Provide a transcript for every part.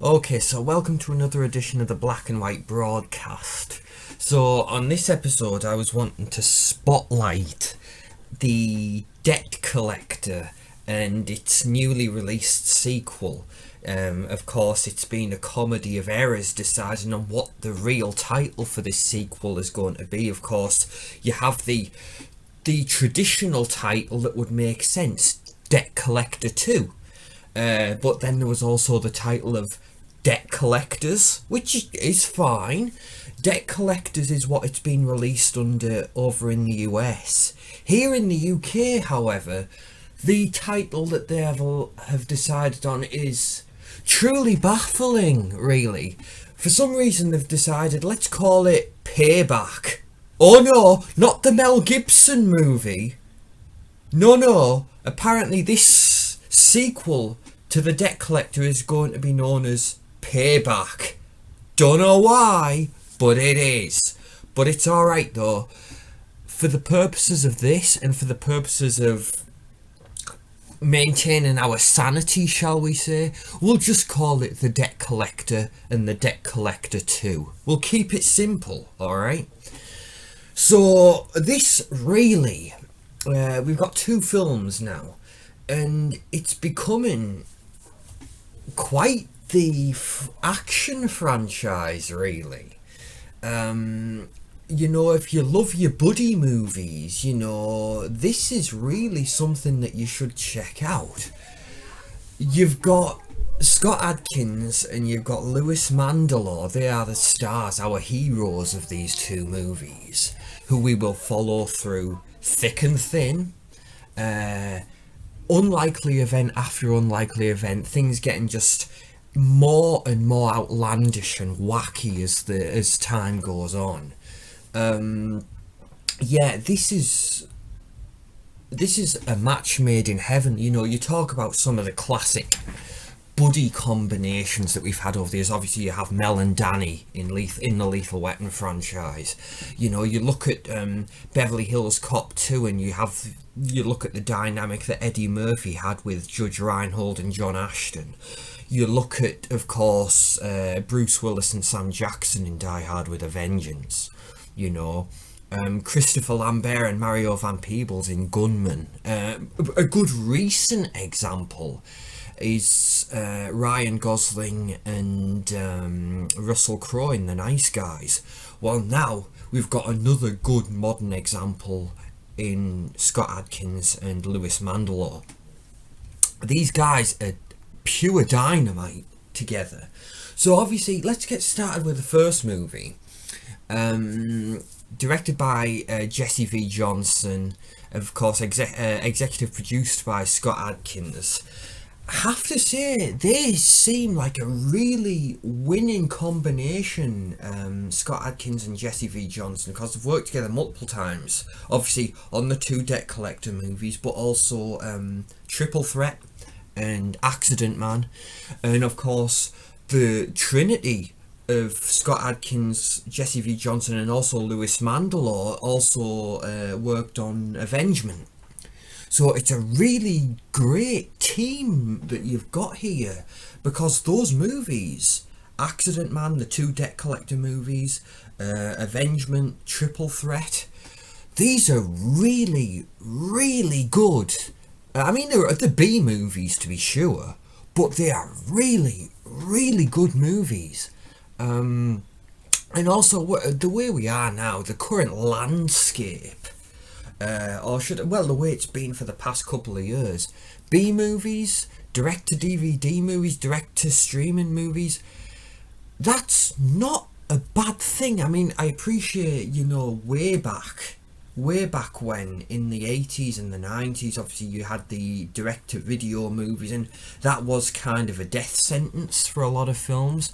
Okay, so welcome to another edition of the Black and White broadcast. So, on this episode, I was wanting to spotlight the Debt Collector and its newly released sequel. Of course, it's been a comedy of errors deciding on what the real title for this sequel is going to be. Of course, you have the traditional title that would make sense, Debt Collector 2. But then there was also the title of Debt Collectors, which is fine. Debt Collectors is what it's been released under over in the US. Here in the UK, however, the title that they have decided on is truly baffling, really. For some reason they've decided, let's call it Payback. Oh no, not the Mel Gibson movie. No, apparently this sequel to the Debt Collector is going to be known as Payback. Don't know why, but it is. But it's alright though. For the purposes of this and for the purposes of maintaining our sanity, shall we say, we'll just call it the Debt Collector and the Debt Collector 2. We'll keep it simple, alright? So this really, we've got two films now, and it's becoming quite the action franchise, really. If you love your buddy movies, this is really something that you should check out. You've got Scott Adkins and you've got Louis Mandylor. They are the stars, our heroes of these two movies, who we will follow through thick and thin. Unlikely event after unlikely event, things getting just more and more outlandish and wacky as time goes on. This is a match made in heaven. You talk about some of the classic buddy combinations that we've had over the years. Obviously, you have Mel and Danny in the Lethal Weapon franchise. You look at Beverly Hills Cop 2, and you look at the dynamic that Eddie Murphy had with Judge Reinhold and John Ashton. You look at, of course, Bruce Willis and Sam Jackson in Die Hard with a Vengeance. Christopher Lambert and Mario Van Peebles in Gunman. A good recent example is Ryan Gosling and Russell Crowe in The Nice Guys. Well, now we've got another good modern example in Scott Adkins and Louis Mandylor. These guys are pure dynamite together. So obviously, let's get started with the first movie. Directed by Jesse V. Johnson, of course, executive produced by Scott Adkins. I have to say, they seem like a really winning combination, Scott Adkins and Jesse V. Johnson, because they've worked together multiple times, obviously on the two Debt Collector movies, but also Triple Threat and Accident Man, and of course the Trinity of Scott Adkins, Jesse V. Johnson, and also Louis Mandylor also worked on Avengement. So it's a really great team that you've got here, because those movies, Accident Man, the two Debt Collector movies, Avengement, Triple Threat, these are really, really good. I mean, they're the B movies to be sure, but they are really, really good movies. And also, the way we are now, the current landscape, the way it's been for the past couple of years, B movies, direct-to-DVD movies, direct-to-streaming movies, that's not a bad thing. I mean, I appreciate, way back when, in the 80s and the 90s, obviously you had the direct-to-video movies, and that was kind of a death sentence for a lot of films.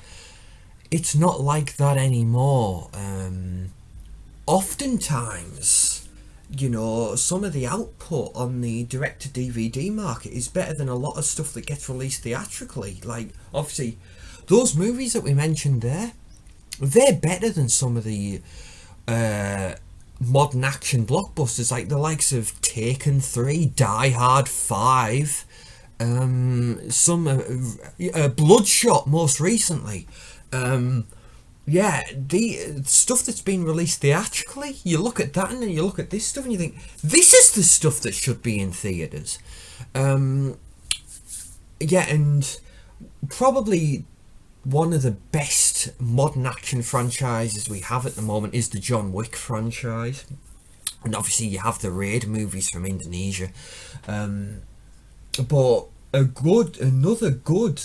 It's not like that anymore. Oftentimes, some of the output on the direct-to-DVD market is better than a lot of stuff that gets released theatrically. Like, obviously, those movies that we mentioned there, they're better than some of the modern action blockbusters, like the likes of Taken 3, Die Hard 5, some Bloodshot most recently. Yeah, the stuff that's been released theatrically, you look at that and then you look at this stuff and you think, this is the stuff that should be in theatres. Yeah, and probably one of the best modern action franchises we have at the moment is the John Wick franchise. And obviously you have the Raid movies from Indonesia. But another good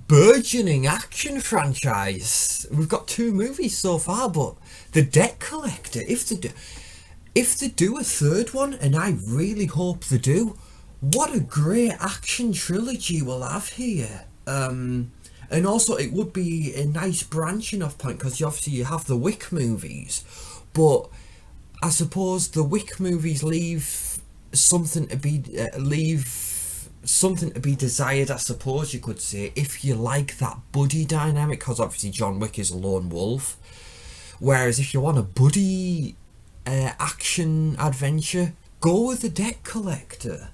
burgeoning action franchise. We've got 2 movies so far, but The Debt Collector, if they do a 3rd one, and I really hope they do, what a great action trilogy we'll have here. And also it would be a nice branching off point, because obviously you have the Wick movies, but I suppose the Wick movies leave something to be desired, I suppose you could say, if you like that buddy dynamic, because obviously John Wick is a lone wolf. Whereas if you want a buddy action adventure, go with The Debt Collector.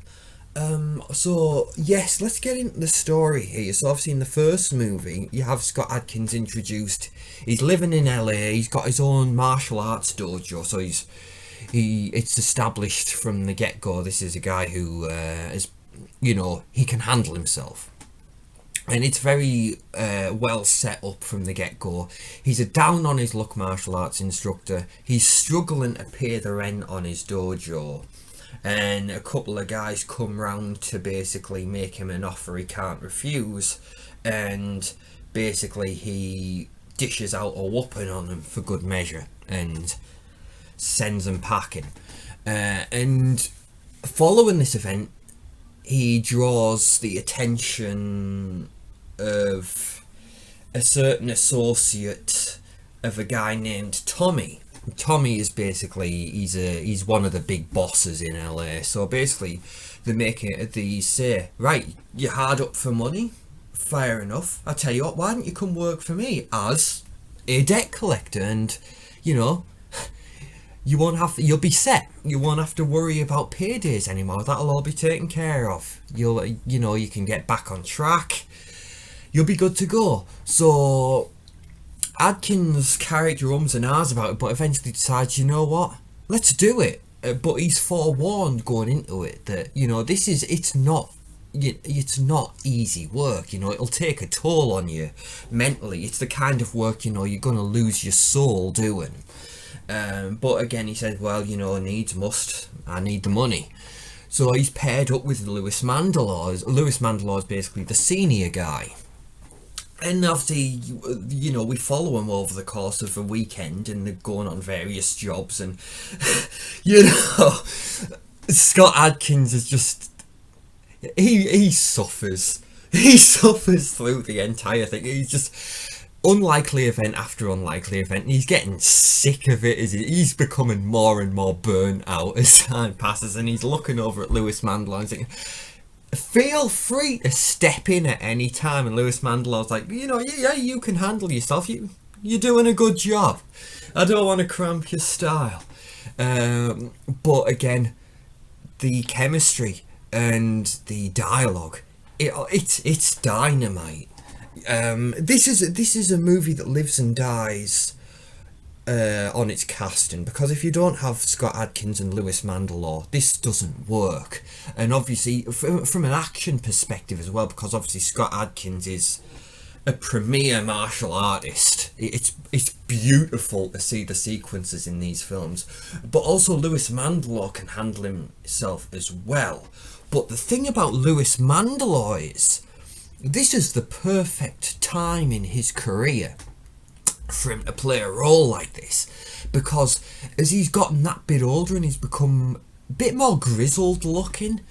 So yes, let's get into the story here. So obviously in the first movie, you have Scott Adkins introduced. He's living in LA. He's got his own martial arts dojo. So it's established from the get-go. This is a guy who is, he can handle himself. And it's very well set up from the get-go. He's a down-on-his-luck martial arts instructor. He's struggling to pay the rent on his dojo. And a couple of guys come round to basically make him an offer he can't refuse. And basically he dishes out a whooping on them for good measure and sends them packing. And following this event, he draws the attention of a certain associate of a guy named Tommy. Tommy is basically, he's one of the big bosses in LA. So basically they say, right, you're hard up for money, fair enough. I tell you what, why don't you come work for me as a debt collector, and you'll be set. You won't have to worry about paydays anymore. That'll all be taken care of. You can get back on track. You'll be good to go. So Adkins' character ums and ahs about it, but eventually decides, you know what, let's do it. But he's forewarned going into it that it's not easy work. It'll take a toll on you mentally. It's the kind of work you're gonna lose your soul doing. But again, he said, well, needs must. I need the money. So he's paired up with Louis Mandylor. Louis Mandylor is basically the senior guy. And obviously, we follow him over the course of a weekend, and they're going on various jobs. And, Scott Adkins is just... He suffers. He suffers through the entire thing. He's just... unlikely event after unlikely event, and he's getting sick of it. He's becoming more and more burnt out as time passes, and he's looking over at Louis Mandylor and thinking, feel free to step in at any time. And Louis Mandylor's like, yeah, you can handle yourself, you're doing a good job, I don't want to cramp your style. But again, the chemistry and the dialogue, it's dynamite. This is a movie that lives and dies on its casting, because if you don't have Scott Adkins and Louis Mandylor, this doesn't work. And obviously from an action perspective as well, because obviously Scott Adkins is a premier martial artist. It's beautiful to see the sequences in these films, but also Louis Mandylor can handle himself as well. But the thing about Louis Mandylor is, this is the perfect time in his career for him to play a role like this, because as he's gotten that bit older and he's become a bit more grizzled looking,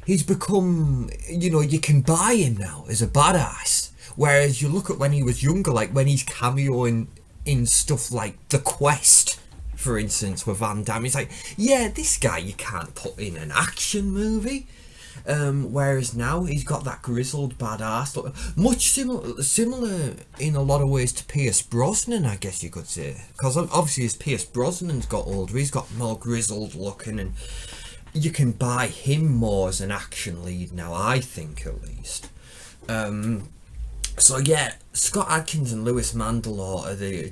he's become, you can buy him now as a badass. Whereas you look at when he was younger, like when he's cameoing in stuff like The Quest, for instance, with Van Damme, he's like, yeah, this guy you can't put in an action movie. Whereas now he's got that grizzled badass look, much similar in a lot of ways to Pierce Brosnan, I guess you could say, because obviously as Pierce Brosnan's got older, he's got more grizzled looking, you can buy him more as an action lead now, I think, at least. So yeah, Scott Adkins and Louis Mandylor are they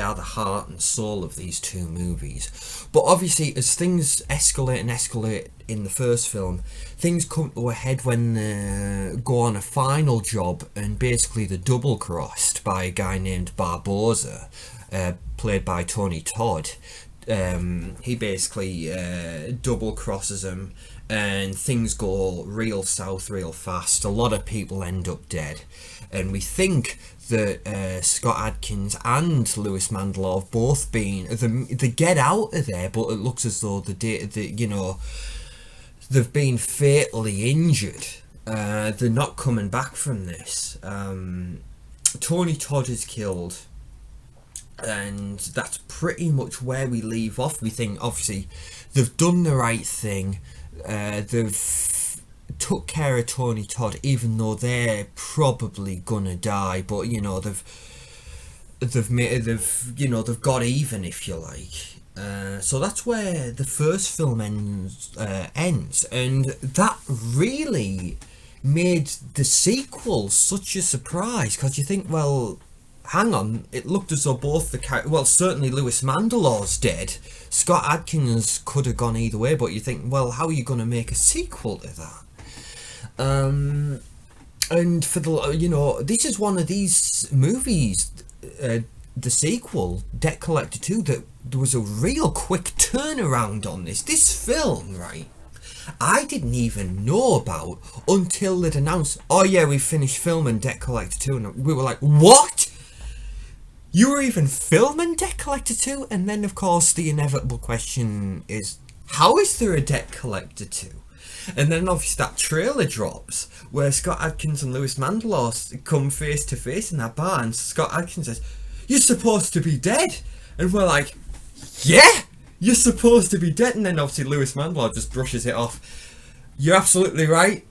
are the heart and soul of these two movies. But obviously, as things escalate and escalate in the first film, things come to a head when they go on a final job, and basically they're double crossed by a guy named Barbosa, played by Tony Todd. He basically double crosses him, and things go real south real fast. A lot of people end up dead, and we think that Scott Adkins and Louis Mandylor have both been they get out of there, but it looks as though they've been fatally injured. They're not coming back from this. Tony Todd is killed, and that's pretty much where we leave off. We think obviously they've done the right thing. They've took care of Tony Todd, even though they're probably gonna die. But they've got even, if you like. So that's where the first film ends, and that really made the sequel such a surprise, because you think, well, hang on, it looked as though both the characters, well, certainly Louis Mandylor's dead. Scott Adkins could have gone either way, but you think, well, how are you going to make a sequel to that? And for this is one of these movies, the sequel, Debt Collector 2, that there was a real quick turnaround on this. This film, right, I didn't even know about until they'd announced, oh yeah, we finished filming Debt Collector 2, and we were like, what? You were even filming Debt Collector 2? And then, of course, the inevitable question is, how is there a Debt Collector 2? And then, obviously, that trailer drops, where Scott Adkins and Louis Mandylor come face to face in that bar, and Scott Adkins says, you're supposed to be dead. And we're like, yeah, you're supposed to be dead. And then, obviously, Louis Mandylor just brushes it off. You're absolutely right.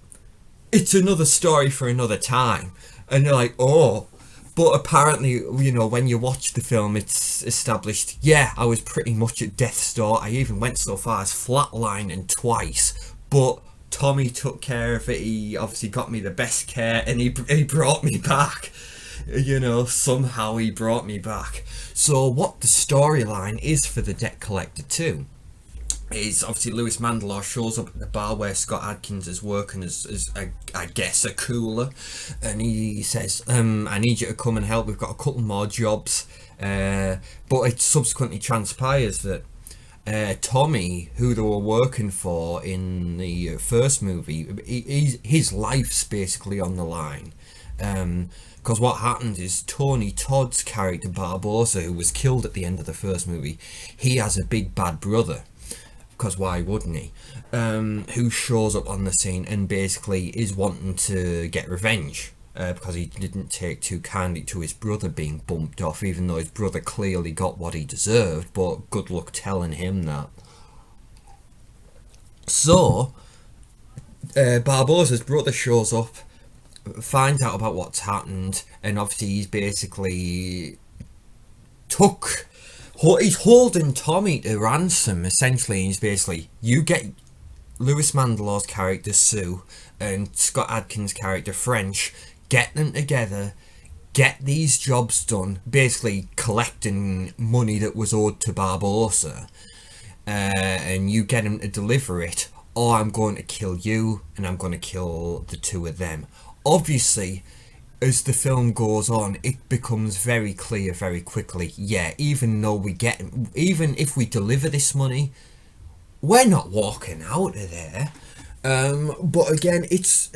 It's another story for another time. And you're like, oh. But apparently, when you watch the film, it's established, yeah, I was pretty much at death's door. I even went so far as flatlining twice. But Tommy took care of it. He obviously got me the best care, and he brought me back. Somehow he brought me back. So what the storyline is for the Debt Collector 2 is, obviously, Louis Mandylor shows up at the bar where Scott Adkins is working as I guess, a cooler, and he says, I need you to come and help, we've got a couple more jobs. But it subsequently transpires that Tommy, who they were working for in the first movie, his life's basically on the line. Because what happens is, Tony Todd's character Barbosa, who was killed at the end of the first movie, he has a big bad brother, because why wouldn't he, who shows up on the scene and basically is wanting to get revenge, because he didn't take too kindly to his brother being bumped off, even though his brother clearly got what he deserved, but good luck telling him that. So Barbosa's brother shows up, finds out about what's happened, and obviously he's basically he's holding Tommy to ransom, essentially. And he's basically, you get Louis Mandylor's character Sue and Scott Adkins' character French, get them together, get these jobs done, basically collecting money that was owed to Barbosa, and you get him to deliver it, or I'm going to kill you, and I'm going to kill the two of them. Obviously, as the film goes on, it becomes very clear very quickly, yeah, even if we deliver this money, we're not walking out of there. But again, it's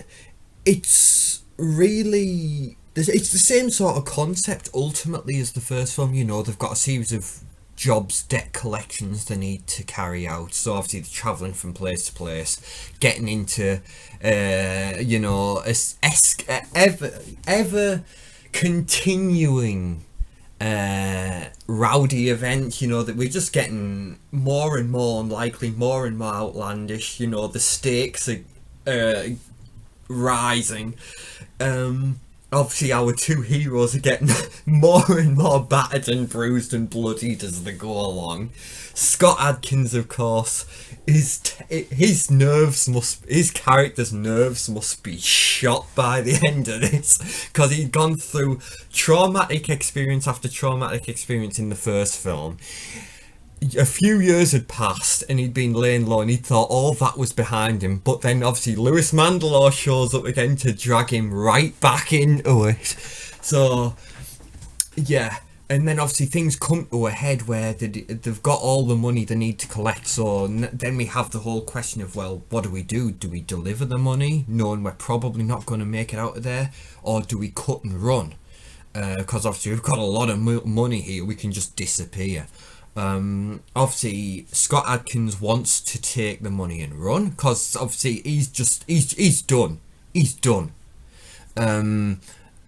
really, it's the same sort of concept ultimately as the first film. They've got a series of jobs, debt collections they need to carry out. So obviously they're travelling from place to place, getting into ever continuing rowdy events, that we're just getting more and more unlikely, more and more outlandish. The stakes are rising. obviously our two heroes are getting more and more battered and bruised and bloodied as they go along. Scott Adkins, of course, his character's nerves must be shot by the end of this, because he'd gone through traumatic experience after traumatic experience in the first film. A few years had passed and he'd been laying low and he thought all that was behind him, but then obviously Lewis Mandelaw shows up again to drag him right back into it. So yeah, and then obviously things come to a head where they've got all the money they need to collect. So then we have the whole question of, well, what do we do? Do we deliver the money knowing we're probably not going to make it out of there, or do we cut and run? Because obviously we've got a lot of money here, we can just disappear. Obviously Scott Adkins wants to take the money and run, because obviously he's done.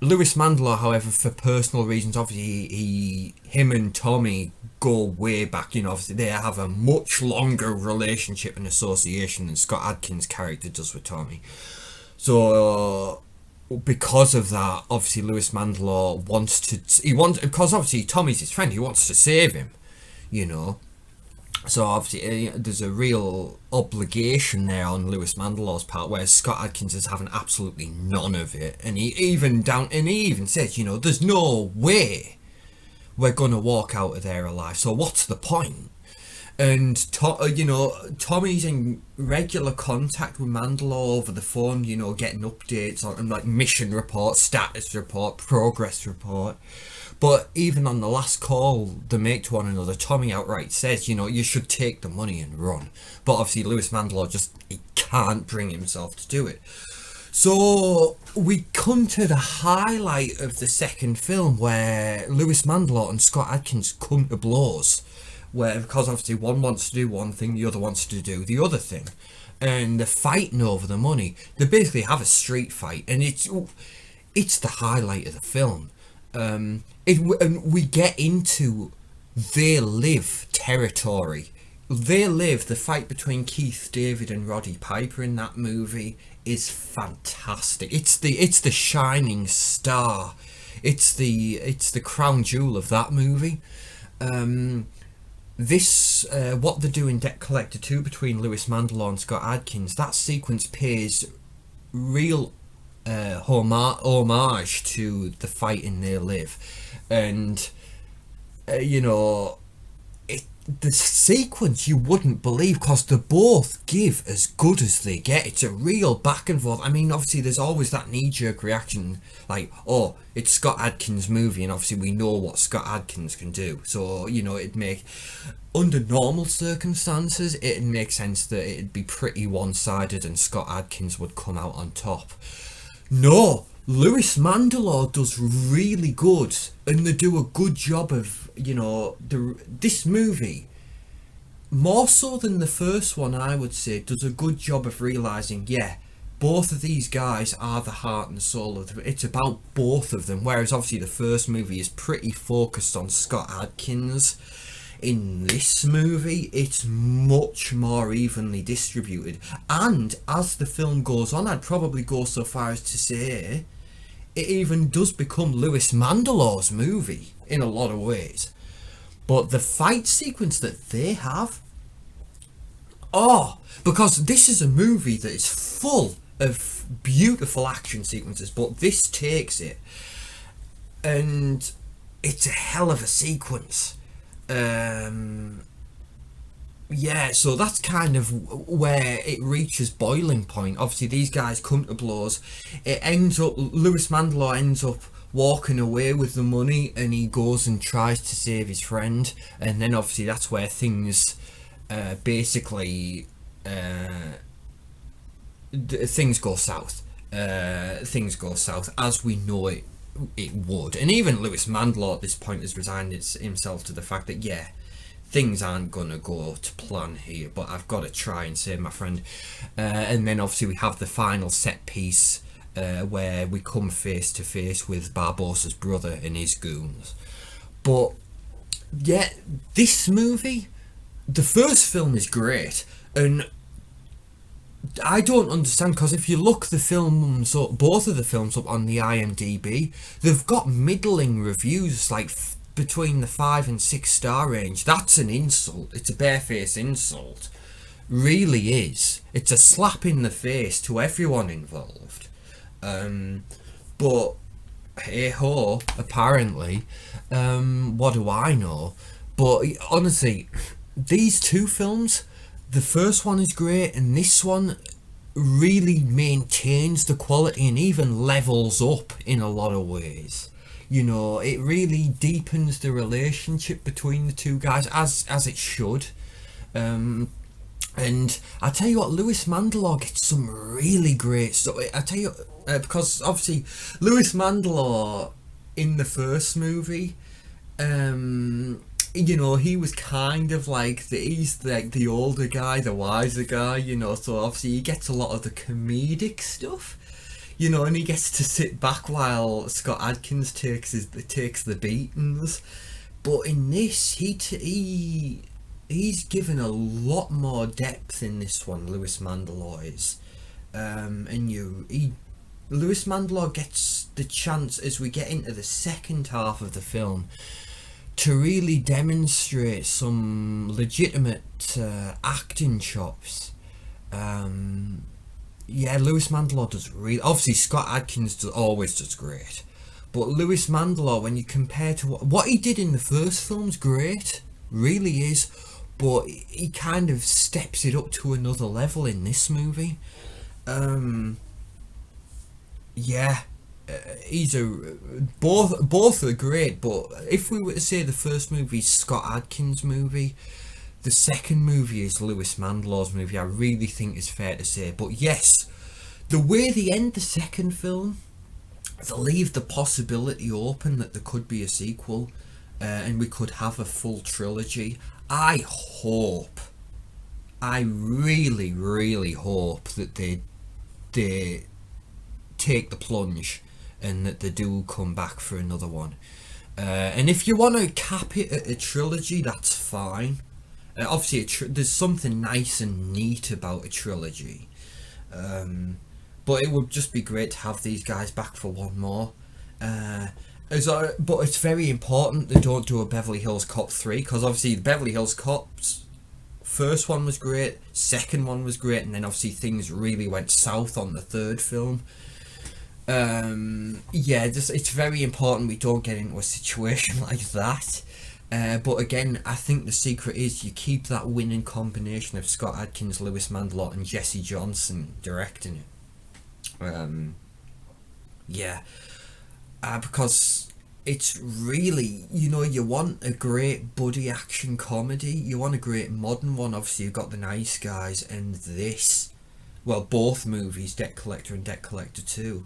Lewis Mandelaw, however, for personal reasons, obviously him and Tommy go way back. You know, obviously they have a much longer relationship and association than Scott Adkins' character does with Tommy. So because of that, obviously Lewis Mandelaw because obviously Tommy's his friend, he wants to save him, you know. So obviously there's a real obligation there on Lewis Mandelaw's part, whereas Scott Adkins is having absolutely none of it, and he even says, you know, there's no way we're gonna walk out of there alive, so what's the point? And Tommy's in regular contact with Mandelaw over the phone, you know, getting updates on like mission report, status report, progress report. But even on the last call they make to one another, Tommy outright says, you know, you should take the money and run. But obviously Lewis Mandelaw he can't bring himself to do it. So we come to the highlight of the second film, where Lewis Mandelaw and Scott Adkins come to blows. Because obviously one wants to do one thing, the other wants to do the other thing. And they're fighting over the money. They basically have a street fight, and it's the highlight of the film. And we get into They Live territory. They Live, the fight between Keith David and Roddy Piper in that movie, is fantastic. It's the shining star. It's the crown jewel of that movie. What they do in Debt Collector 2 between Lewis Mandelaw and Scott Adkins, that sequence pays real homage to the fight in They Live. And the sequence you wouldn't believe, because they both give as good as they get. It's a real back and forth. I mean, obviously there's always that knee-jerk reaction, like, oh, it's Scott Adkins' movie, and obviously we know what Scott Adkins can do, so under normal circumstances it'd make sense that it'd be pretty one-sided and Scott Adkins would come out on top. No, Lewis Mandelaw does really good, and they do a good job of, this movie, more so than the first one, I would say, does a good job of realising, yeah, both of these guys are the heart and soul of it's about both of them, whereas obviously the first movie is pretty focused on Scott Adkins. In this movie, it's much more evenly distributed, and as the film goes on, I'd probably go so far as to say it even does become Lewis Mandelaw's movie in a lot of ways. But the fight sequence that they have, because this is a movie that is full of beautiful action sequences, but this takes it, and it's a hell of a sequence. So that's kind of where it reaches boiling point. Obviously these guys come to blows. Lewis Mandelaw ends up walking away with the money, and he goes and tries to save his friend, and then obviously that's where things things go south. Things go south, as we know it would. And even Lewis Mandelaw at this point has resigned himself to the fact that, yeah, things aren't gonna go to plan here, but I've got to try and save my friend. And then obviously we have the final set piece where we come face to face with Barbosa's brother and his goons. But yeah, this movie, the first film is great, and I don't understand, because if you look the films up, both of the films up on the IMDb, they've got middling reviews, like between the 5 and 6 star range. That's an insult. It's a barefaced insult. Really is. It's a slap in the face to everyone involved. But hey ho, apparently, what do I know? But honestly, these two films, the first one is great, and this one really maintains the quality and even levels up in a lot of ways. You know, it really deepens the relationship between the two guys, as it should. And I tell you what, Lewis Mandelaw gets some really great stuff. I tell you, because obviously Lewis Mandelaw in the first movie, you know, he was kind of like he's like the older guy, the wiser guy, you know. So obviously he gets a lot of the comedic stuff, you know, and he gets to sit back while Scott Adkins takes the beatings. But in this, he's given a lot more depth in this one. Lewis Mandelaw is, and Lewis Mandelaw gets the chance as we get into the second half of the film to really demonstrate some legitimate acting chops. Yeah, Lewis Mandelaw does really. Obviously, Scott Adkins always does great, but Lewis Mandelaw, when you compare to what he did in the first film's great, really is, but he kind of steps it up to another level in this movie. Yeah, he's a both are great, but if we were to say the first movie is Scott Adkins' movie, the second movie is Lewis Mandelaw's movie, I really think it's fair to say. But yes, the way they end the second film, they leave the possibility open that there could be a sequel, and we could have a full trilogy. I really, really hope that they take the plunge and that they do come back for another one. And if you want to cap it at a trilogy, that's fine. Obviously, there's something nice and neat about a trilogy. But it would just be great to have these guys back for one more. But it's very important they don't do a Beverly Hills Cop 3, because obviously the Beverly Hills Cops first one was great, second one was great, and then obviously things really went south on the third film. Yeah, it's very important we don't get into a situation like that. But again, I think the secret is you keep that winning combination of Scott Adkins, Lewis Mandelaw, and Jesse Johnson directing it. Yeah, because it's really, you know, you want a great buddy action comedy, you want a great modern one. Obviously you've got The Nice Guys and this, well, both movies, Debt Collector and Debt Collector 2.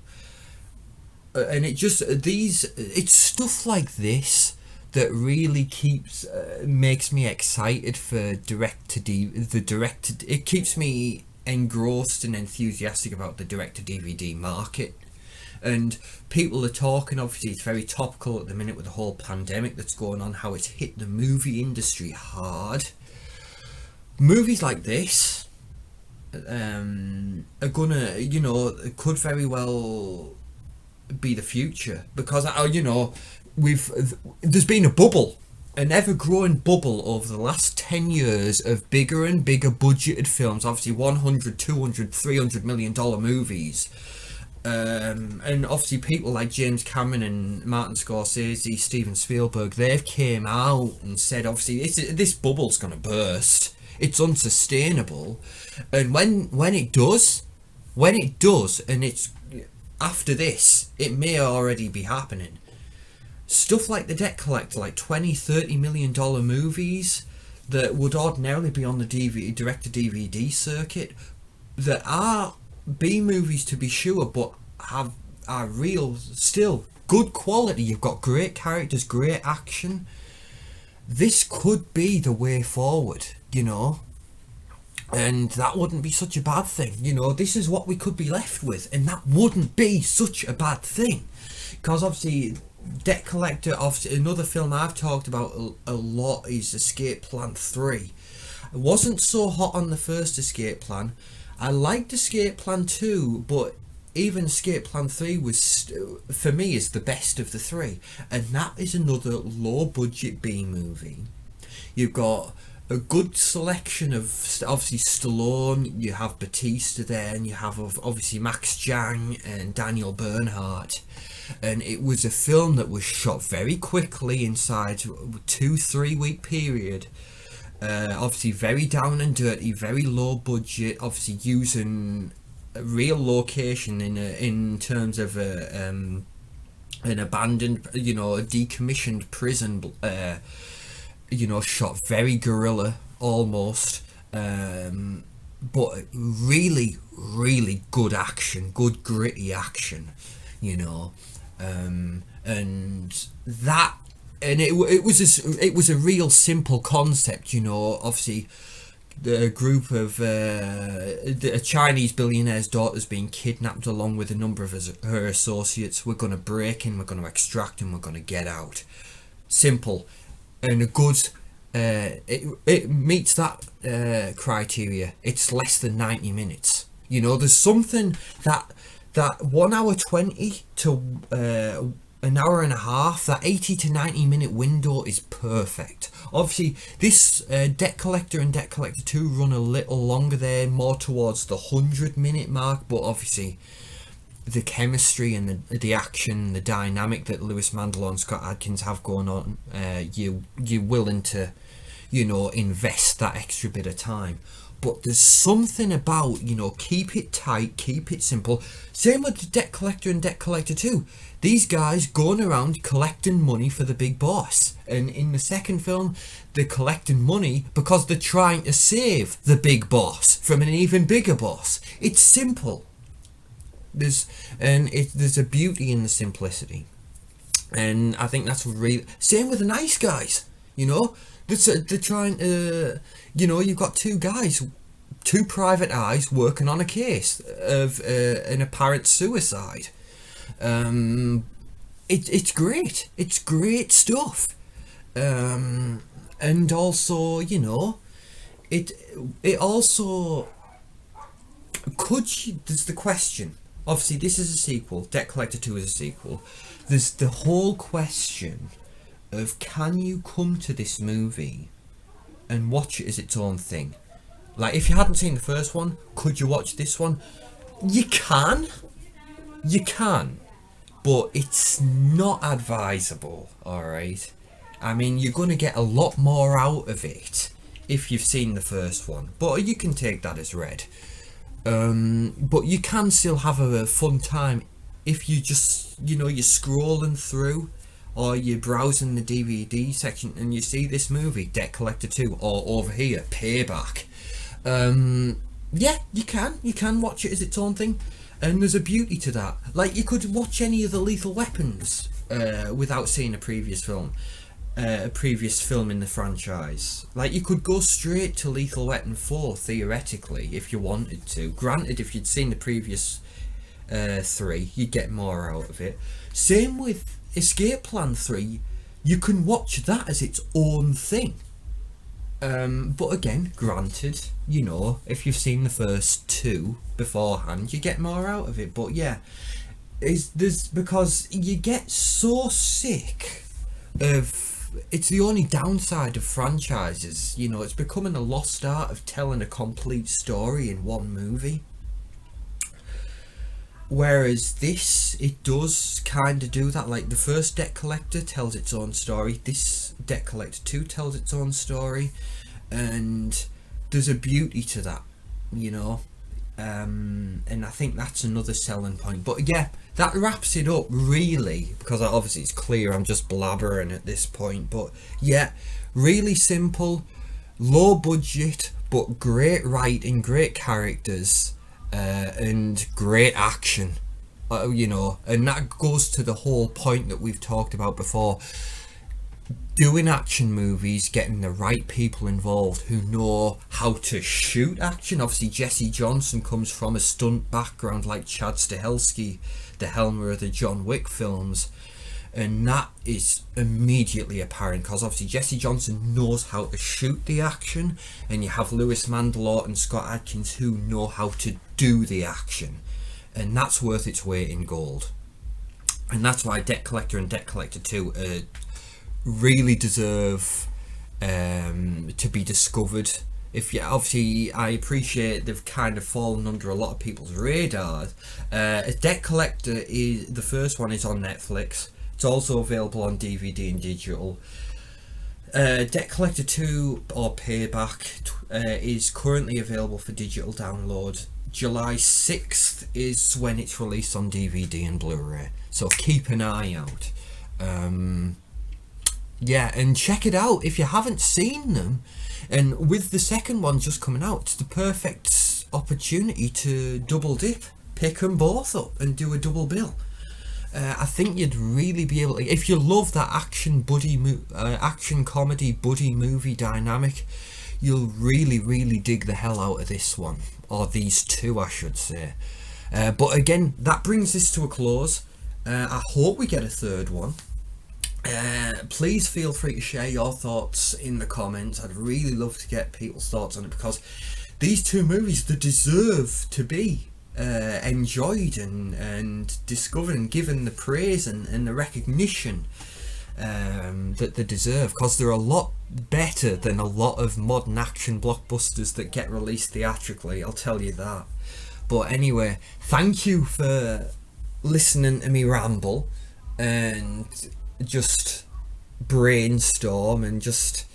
And it's stuff like this that really makes me excited for it keeps me engrossed and enthusiastic about the direct-to-DVD market. And people are talking, obviously it's very topical at the minute with the whole pandemic that's going on, how it's hit the movie industry hard. Movies like this are gonna, you know, could very well be the future, because you know, there's been a bubble, an ever-growing bubble over the last 10 years of bigger and bigger budgeted films, obviously 100, 200, $300 million movies. And obviously people like James Cameron and Martin Scorsese, Steven Spielberg, they've came out and said obviously this bubble's gonna burst, it's unsustainable. And when it does, and it's after this, it may already be happening. Stuff like The Debt Collector, like $20-30 million movies that would ordinarily be on the direct-to-DVD circuit, that are B movies to be sure, but are real, still good quality. You've got great characters, great action. This could be the way forward, you know. And that wouldn't be such a bad thing, you know. This is what we could be left with, and that wouldn't be such a bad thing. Because obviously, Debt Collector, obviously another film I've talked about a lot is Escape Plan 3. It wasn't so hot on the first Escape Plan. I liked Escape Plan 2, but even Escape Plan 3 was, for me, is the best of the three. And that is another low budget B movie. You've got a good selection of, obviously, Stallone, you have Batista there, and you have obviously Max Jang and Daniel Bernhardt. And it was a film that was shot very quickly inside a 2-3 week period. Obviously very down and dirty, very low budget, obviously using a real location in terms of an abandoned, a decommissioned prison, shot very guerrilla almost, but really, really good action, good gritty action, and that, and it was a real simple concept, obviously the group of a Chinese billionaire's daughter's being kidnapped along with a number of her associates. We're going to break in, we're going to extract him, we're going to get out. Simple and a good, it meets that criteria. It's less than 90 minutes. There's something that 1 hour 20 to an hour and a half, that 80 to 90 minute window is perfect. Obviously this Debt Collector and Debt Collector 2 run a little longer there, more towards the 100-minute mark, but obviously the chemistry and the action, the dynamic that Lewis Mandel and Scott Adkins have going on, you're willing to invest that extra bit of time. But there's something about, keep it tight, keep it simple. Same with the Debt Collector and Debt Collector 2. These guys going around collecting money for the big boss. And in the second film, they're collecting money because they're trying to save the big boss from an even bigger boss. It's simple. There's a beauty in the simplicity. And I think that's really... Same with the nice guys, They're trying to... you've got two guys, two private eyes working on a case of an apparent suicide. It's great. It's great stuff. And also, it also... There's the question. Obviously, this is a sequel. Debt Collector 2 is a sequel. There's the whole question of, can you come to this movie and watch it as its own thing? Like, if you hadn't seen the first one, could you watch this one? You can, but it's not advisable, alright? I mean, you're going to get a lot more out of it if you've seen the first one, but you can take that as read. But you can still have a fun time if you just, you're scrolling through, or you're browsing the DVD section and you see this movie, Debt Collector 2, or over here, Payback. Yeah, you can watch it as its own thing, and there's a beauty to that. Like, you could watch any of the Lethal Weapons without seeing a previous film in the franchise. Like, you could go straight to Lethal Weapon 4 theoretically if you wanted to. Granted, if you'd seen the previous 3, you'd get more out of it. Same with Escape Plan 3, you can watch that as its own thing. But again, granted, if you've seen the first 2 beforehand, you get more out of it. But yeah, there's because you get so sick of... It's the only downside of franchises, it's becoming a lost art of telling a complete story in one movie. Whereas this, it does kind of do that. Like, the first Debt Collector tells its own story, this Debt Collector 2 tells its own story, and there's a beauty to that, and I think that's another selling point. But yeah, that wraps it up really, because obviously it's clear I'm just blabbering at this point. But yeah, really simple, low budget, but great writing, great characters, and great action, and that goes to the whole point that we've talked about before. Doing action movies, getting the right people involved who know how to shoot action. Obviously, Jesse Johnson comes from a stunt background like Chad Stahelski, the helmer of the John Wick films, and that is immediately apparent because obviously Jesse Johnson knows how to shoot the action, and you have Lewis Mandelaw and Scott Adkins who know how to do the action, and that's worth its weight in gold. And that's why Debt Collector and Debt Collector 2 really deserve to be discovered. If you obviously, I appreciate they've kind of fallen under a lot of people's radars. Debt Collector is the first one is on Netflix. It's also available on DVD and digital. Debt Collector 2 or Payback is currently available for digital download. July 6th is when it's released on DVD and Blu-ray, so keep an eye out. Yeah, and check it out if you haven't seen them. And with the second one just coming out, it's the perfect opportunity to double dip, pick them both up and do a double bill. I think you'd really be able to, if you love that action comedy buddy movie dynamic, you'll really dig the hell out of this one, or these two I should say. But again, that brings this to a close. I hope we get a third one. Please feel free to share your thoughts in the comments. I'd really love to get people's thoughts on it, because these two movies, they deserve to be enjoyed and discovered and given the praise and the recognition that they deserve, because they're a lot better than a lot of modern action blockbusters that get released theatrically, I'll tell you that. But anyway, thank you for listening to me ramble and just brainstorm and just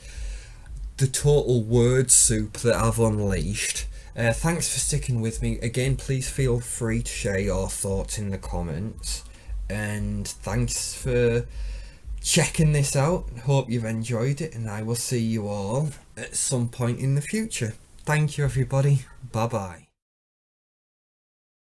the total word soup that I've unleashed. Thanks for sticking with me. Again, please feel free to share your thoughts in the comments, and thanks for checking this out. Hope you've enjoyed it, and I will see you all at some point in the future. Thank you everybody. Bye bye.